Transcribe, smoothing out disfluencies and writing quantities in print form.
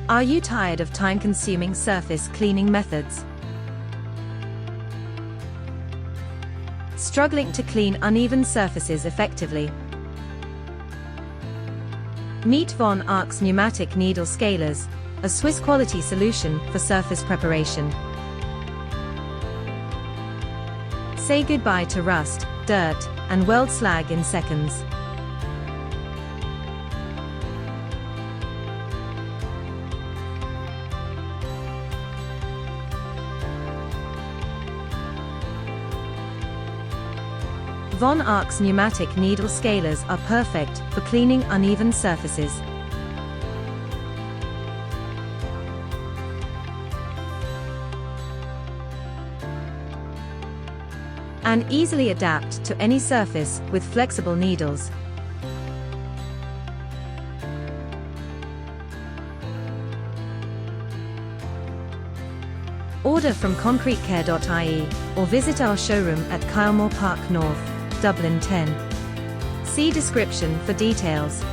Are you tired of time-consuming surface cleaning methods? Struggling to clean uneven surfaces effectively? Meet Von Arx pneumatic needle scalers, a Swiss quality solution for surface preparation. Say goodbye to rust, dirt, and weld slag in seconds. Von Arx pneumatic needle scalers are perfect for cleaning uneven surfaces. And easily adapt to any surface with flexible needles. Order from concretecare.ie or visit our showroom at Kylemore Park North, Dublin 10. See description for details.